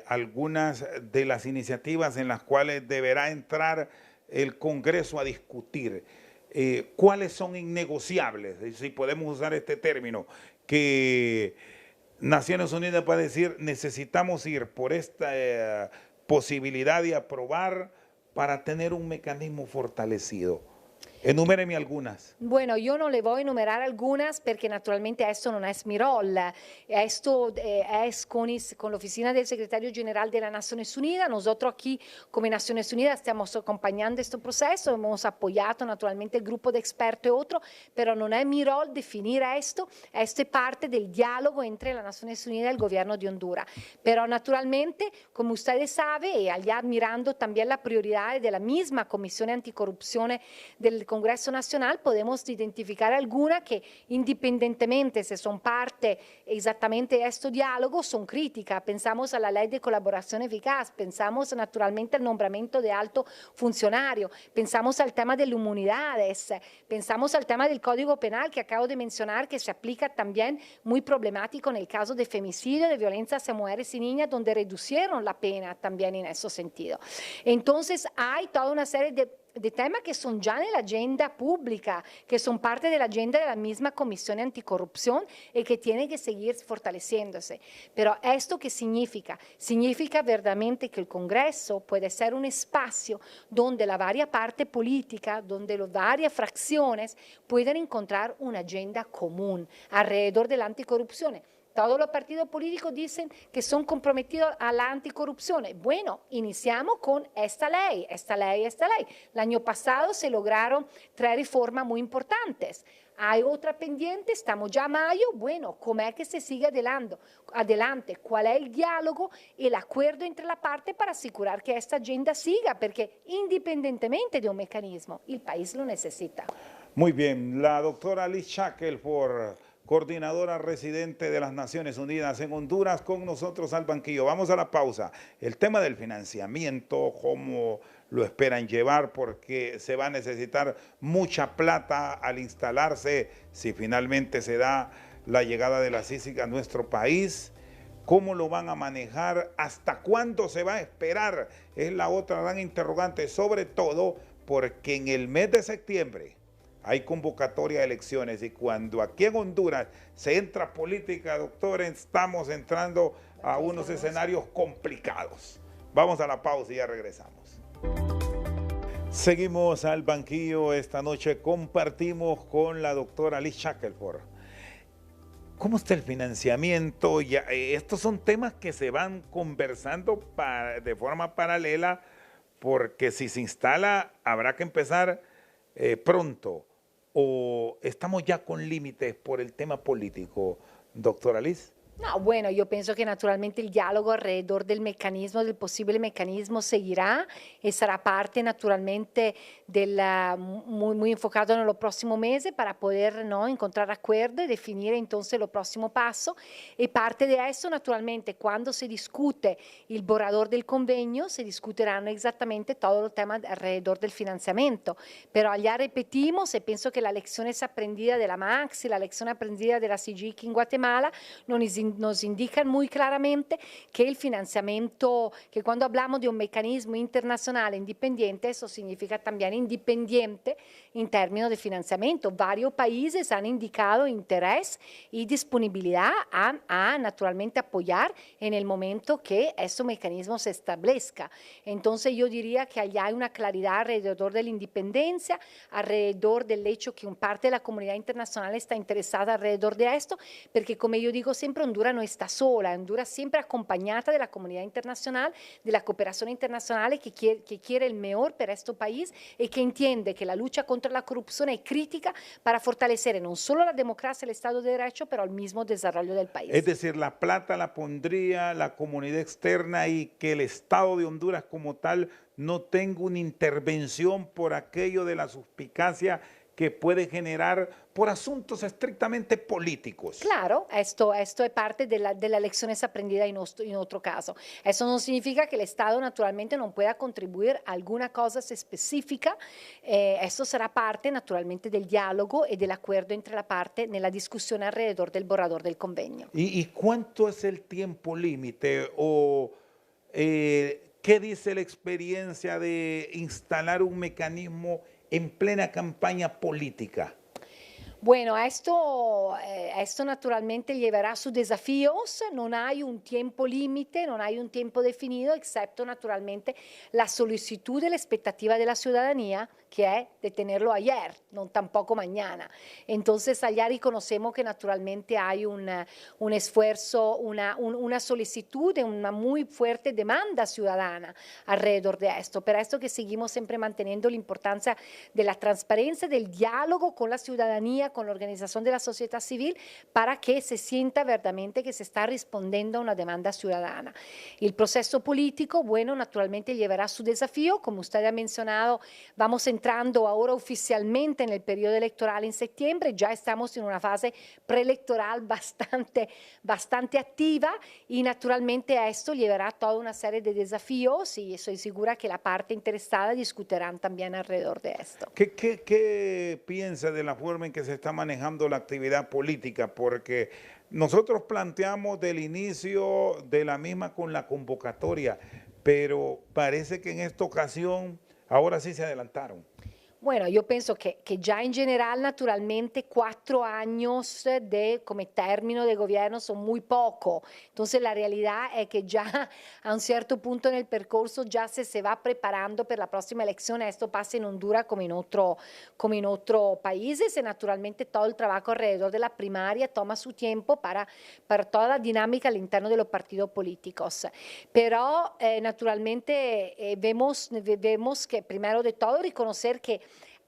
algunas de las iniciativas en las cuales deberá entrar el Congreso a discutir. ¿Cuáles son innegociables? Si podemos usar este término, que Naciones Unidas va a decir, necesitamos ir por esta posibilidad de aprobar para tener un mecanismo fortalecido. Enuméreme algunas. Bueno, yo no le voy a enumerar algunas porque naturalmente esto no es mi rol. Esto es con la Oficina del Secretario General de las Naciones Unidas. Nosotros aquí, como Naciones Unidas, estamos acompañando este proceso. Hemos apoyado naturalmente el grupo de expertos y otros, pero no es mi rol definir esto. Esto es parte del diálogo entre las Naciones Unidas y el Gobierno de Honduras. Pero naturalmente, como ustedes saben, y allá mirando también las prioridades de la misma Comisión Anticorrupción del Congreso Nacional, podemos identificar algunas que independientemente si son parte exactamente de este diálogo, son críticas. Pensamos a la ley de colaboración eficaz, pensamos naturalmente al nombramiento de alto funcionario, pensamos al tema de las inmunidades, pensamos al tema del Código Penal que acabo de mencionar, que se aplica también muy problemático en el caso de femicidio, de violencia hacia mujeres y niñas, donde reducieron la pena también en ese sentido. Entonces, hay toda una serie de temas que son ya en la agenda pública, que son parte de la agenda de la misma Comisión Anticorrupción y que tienen que seguir fortaleciéndose. Pero ¿esto qué significa? Significa verdaderamente que el Congreso puede ser un espacio donde la varia parte política, donde las varias fracciones puedan encontrar una agenda común alrededor de la anticorrupción. Todos los partidos políticos dicen que son comprometidos a la anticorrupción. Bueno, iniciamos con esta ley. El año pasado se lograron 3 reformas muy importantes. Hay otra pendiente, estamos ya a mayo, bueno, ¿cómo es que se sigue adelante? ¿Cuál es el diálogo y el acuerdo entre la parte para asegurar que esta agenda siga? Porque independientemente de un mecanismo, el país lo necesita. Muy bien, la doctora Liz Shackelford, coordinadora residente de las Naciones Unidas en Honduras, con nosotros al banquillo. Vamos a la pausa. El tema del financiamiento, cómo lo esperan llevar, porque se va a necesitar mucha plata al instalarse, si finalmente se da la llegada de la CICIG a nuestro país. ¿Cómo lo van a manejar? ¿Hasta cuándo se va a esperar? Es la otra gran interrogante, sobre todo porque en el mes de septiembre hay convocatoria de elecciones y cuando aquí en Honduras se entra política, doctor, estamos entrando a unos escenarios complicados. Vamos a la pausa y ya regresamos. Seguimos al banquillo esta noche, compartimos con la doctora Liz Shackelford. ¿Cómo está el financiamiento? Estos son temas que se van conversando de forma paralela porque si se instala habrá que empezar pronto. ¿O estamos ya con límites por el tema político, doctora Liz? No, bueno, yo pienso que naturalmente el diálogo alrededor del mecanismo, del posible mecanismo, seguirá y será parte naturalmente muy enfocado en los próximos meses para poder, ¿no?, encontrar acuerdo y definir entonces los próximos pasos. Y parte de eso, naturalmente, cuando se discute el borrador del convenio, se discutirán exactamente todos los temas alrededor del financiamiento. Pero allá repetimos, y pienso que la lección es aprendida de la Maxi, la lección aprendida de la CIGIC en Guatemala, nos indican muy claramente que el financiamiento, que cuando hablamos de un mecanismo internacional independiente, eso significa también independiente en términos de financiamiento. Varios países han indicado interés y disponibilidad a naturalmente apoyar en el momento que este mecanismo se establezca. Entonces yo diría que allá hay una claridad alrededor de la independencia, alrededor del hecho que una parte de la comunidad internacional está interesada alrededor de esto, porque como yo digo siempre, Honduras no está sola, Honduras siempre acompañada de la comunidad internacional, de la cooperación internacional que quiere el mejor para este país y que entiende que la lucha contra la corrupción es crítica para fortalecer no solo la democracia y el Estado de Derecho, pero el mismo desarrollo del país. Es decir, la plata la pondría la comunidad externa y que el Estado de Honduras como tal no tenga una intervención por aquello de la suspicacia que puede generar por asuntos estrictamente políticos. Claro, esto es parte de las lecciones aprendidas en otro caso. Eso no significa que el Estado naturalmente no pueda contribuir a alguna cosa específica. Esto será parte naturalmente del diálogo y del acuerdo entre la parte en la discusión alrededor del borrador del convenio. ¿Y cuánto es el tiempo límite o qué dice la experiencia de instalar un mecanismo en plena campaña política? Bueno, esto naturalmente llevará sus desafíos, no hay un tiempo límite, no hay un tiempo definido, excepto naturalmente la solicitud y la expectativa de la ciudadanía, que es de tenerlo ayer, no tampoco mañana. Entonces, allá reconocemos que naturalmente hay un esfuerzo, una solicitud, una muy fuerte demanda ciudadana alrededor de esto. Pero esto que seguimos siempre manteniendo la importancia de la transparencia, del diálogo con la ciudadanía, con la organización de la sociedad civil, para que se sienta verdaderamente que se está respondiendo a una demanda ciudadana. El proceso político, bueno, naturalmente llevará su desafío, como usted ha mencionado, vamos entrando ahora oficialmente en el periodo electoral en septiembre, ya estamos en una fase preelectoral bastante activa y naturalmente a esto llevará toda una serie de desafíos y estoy segura que la parte interesada discutirán también alrededor de esto. ¿Qué piensa de la forma en que se está manejando la actividad política? Porque nosotros planteamos del inicio de la misma con la convocatoria, pero parece que en esta ocasión ahora sí se adelantaron. Bueno, yo pienso que ya en general, naturalmente, 4 años como término de gobierno son muy poco. Entonces, la realidad es que ya a un cierto punto en el percurso ya se va preparando para la próxima elección. Esto pasa en Honduras como en otros países y naturalmente todo el trabajo alrededor de la primaria toma su tiempo para toda la dinámica al interno de los partidos políticos. Pero naturalmente vemos que primero de todo reconocer que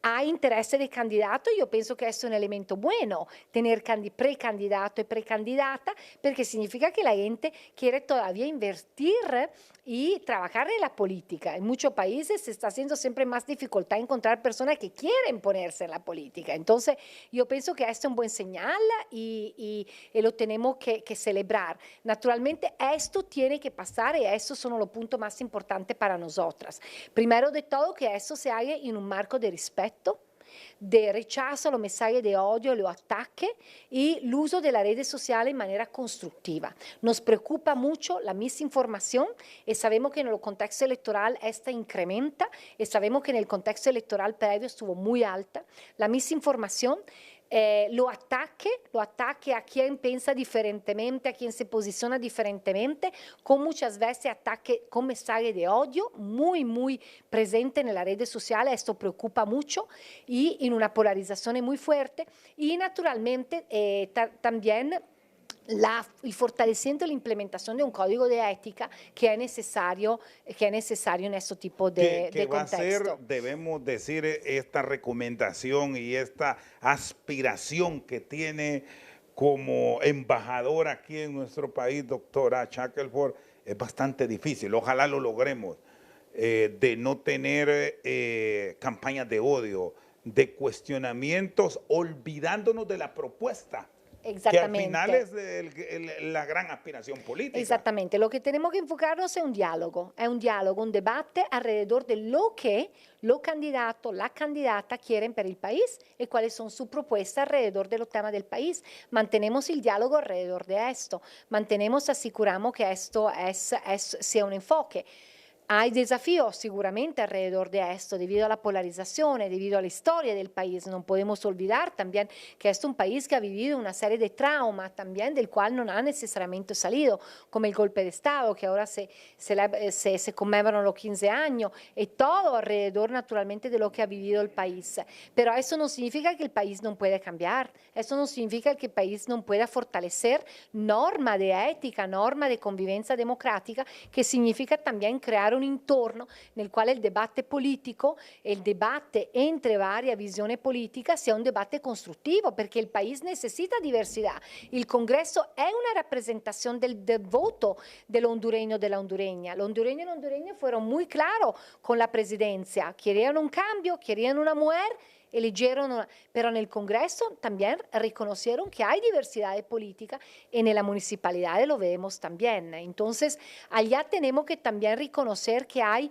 hay interés de candidato, yo pienso que es un elemento bueno tener precandidato y precandidata, porque significa que la gente quiere todavía invertir y trabajar en la política. En muchos países se está haciendo siempre más dificultad encontrar personas que quieren ponerse en la política. Entonces, yo pienso que esto es un buen señal y lo tenemos que celebrar. Naturalmente, esto tiene que pasar y estos son los puntos más importantes para nosotras. Primero de todo, que esto se haga en un marco de respeto, de rechazo a los mensajes de odio, los ataques y el uso de las redes sociales en manera constructiva. Nos preocupa mucho la misinformación y sabemos que en el contexto electoral esta incrementa y sabemos que en el contexto electoral previo estuvo muy alta. La misinformación, lo ataque a quien piensa diferentemente, a quien se posiciona diferentemente, con muchas veces ataque con mensajes de odio muy presente en las redes sociales. Esto preocupa mucho y en una polarización muy fuerte y naturalmente también el fortalecimiento y la implementación de un código de ética que es necesario en este tipo de ¿Qué va contexto. a ser, debemos decir, esta recomendación y esta aspiración que tiene como embajadora aquí en nuestro país, doctora Shackelford? Es bastante difícil, ojalá lo logremos, de no tener campañas de odio, de cuestionamientos, olvidándonos de la propuesta. Que al final es la gran aspiración política. Exactamente, lo que tenemos que enfocarnos es un diálogo, un debate alrededor de lo que los candidatos, la candidata quieren para el país y cuáles son sus propuestas alrededor de los temas del país. Mantenemos el diálogo alrededor de esto, aseguramos que esto sea un enfoque. Hay desafíos seguramente alrededor de esto, debido a la polarización, debido a la historia del país. No podemos olvidar también que es un país que ha vivido una serie de traumas también, del cual no ha necesariamente salido, como el golpe de Estado, que ahora se conmemoran los 15 años, y todo alrededor naturalmente de lo que ha vivido el país. Pero eso no significa que el país no puede cambiar, eso no significa que el país no pueda fortalecer normas de ética, normas de convivencia democrática, que significa también crear un entorno nel quale il debate politico e il debate entre varie visioni politiche sia un debate costruttivo, perché il paese necessita diversità. Il congresso è una rappresentazione del voto dell'hondureño, della hondureña. Los hondureños y hondureñas fueron muy claros con la presidencia, querían un cambio, querían una mujer, eligieron, pero en el Congreso también reconocieron que hay diversidad de política, en la municipalidad lo vemos también. Entonces, allá tenemos que también reconocer que hay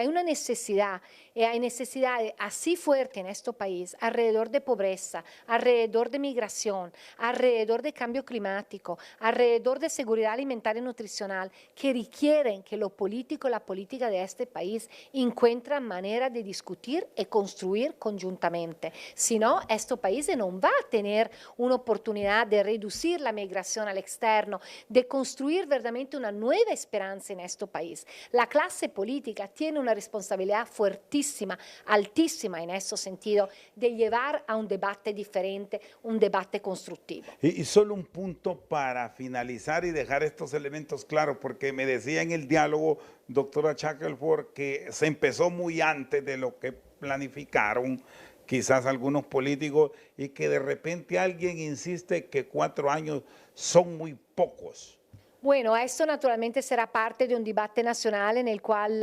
una necesidad, y hay necesidades así fuertes en este país, alrededor de pobreza, alrededor de migración, alrededor de cambio climático, alrededor de seguridad alimentaria y nutricional, que requieren que los políticos, la política de este país encuentren manera de discutir y construir conjuntamente. Si no, este país no va a tener una oportunidad de reducir la migración al externo, de construir verdaderamente una nueva esperanza en este país. La clase política tiene una responsabilidad fuertísima, altísima en ese sentido, de llevar a un debate diferente, un debate constructivo. Y solo un punto para finalizar y dejar estos elementos claros, porque me decía en el diálogo, doctora Shackelford, que se empezó muy antes de lo que planificaron quizás algunos políticos, y que de repente alguien insiste que 4 años son muy pocos. Bueno, esto naturalmente será parte de un debate nacional en el cual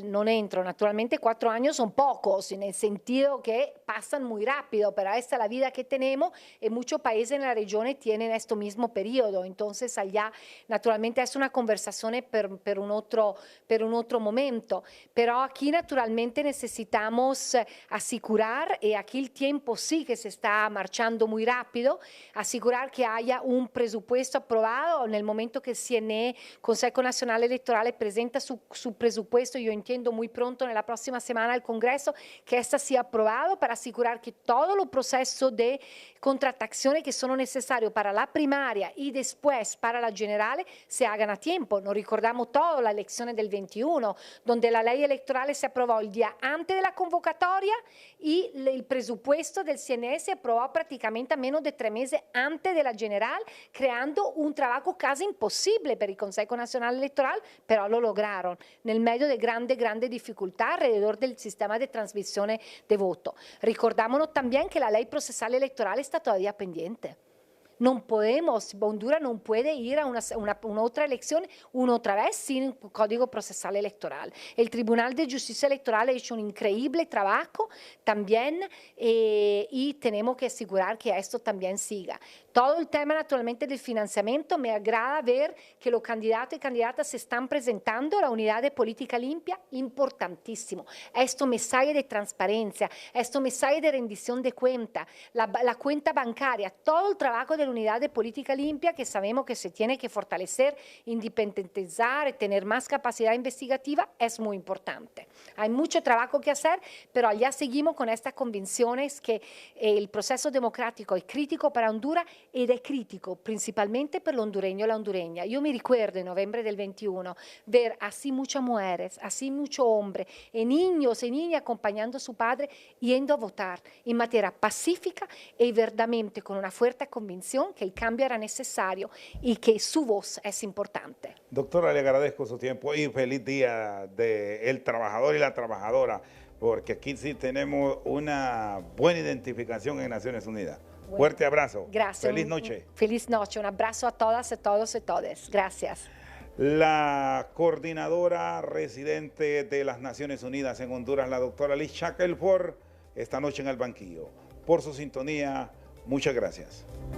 no entro. Naturalmente 4 años son pocos, en el sentido que pasan muy rápido, pero esta es la vida que tenemos y muchos países en la región tienen este mismo periodo. Entonces allá naturalmente es una conversación per un otro momento. Pero aquí naturalmente necesitamos asegurar, y aquí el tiempo sí que se está marchando muy rápido, asegurar que haya un presupuesto aprobado en el momento que el CNE, Consejo Nacional Electoral, presenta su presupuesto, yo entiendo muy pronto, en la próxima semana al Congreso, que esta sea aprobado para asegurar que todos los procesos de contrataciones que son necesarios para la primaria y después para la general se hagan a tiempo. Nos recordamos todo las elecciones del 21, donde la ley electoral se aprobó el día antes de la convocatoria y el presupuesto del CNE se aprobó prácticamente a menos de 3 meses antes de la general, creando un trabajo casi quasi impossibile per il Consejo Nacional Electoral, però lo lograron nel medio de grande difficultad alrededor del sistema de transmisión de voto. Recordámonos también que la ley procesal electoral está todavía pendiente. No podemos, Honduras no puede ir a una otra elección una otra vez sin código procesal electoral. El Tribunal de Justicia Electoral ha hecho un increíble trabajo también y tenemos que asegurar que esto también siga. Todo el tema naturalmente del financiamiento, me agrada ver que los candidatos y candidatas se están presentando, la unidad de política limpia, importantísimo. Esto mensaje de transparencia, esto mensaje de rendición de cuenta, la cuenta bancaria, todo el trabajo de la unidad de política limpia que sabemos que se tiene que fortalecer, independentizar, tener más capacidad investigativa, es muy importante. Hay mucho trabajo que hacer, pero allá seguimos con estas convicciones que el proceso democrático es crítico para Honduras ed è critico principalmente per l'hondureño e la hondureña. Io mi ricordo en noviembre del 21 ver así muchas mujeres, así muchos hombres y niños y niñas acompañando a su padre yendo a votar en manera pacífica y verdaderamente con una fuerte convicción que el cambio era necesario y que su voz es importante. Doctora, le agradezco su tiempo y feliz día del trabajador y la trabajadora, porque aquí sí tenemos una buena identificación en Naciones Unidas. Bueno, fuerte abrazo. Gracias. Feliz noche. Feliz noche. Un abrazo a todas, a todos y todas. Gracias. La coordinadora residente de las Naciones Unidas en Honduras, la doctora Liz Shackelford, esta noche en el banquillo. Por su sintonía, muchas gracias.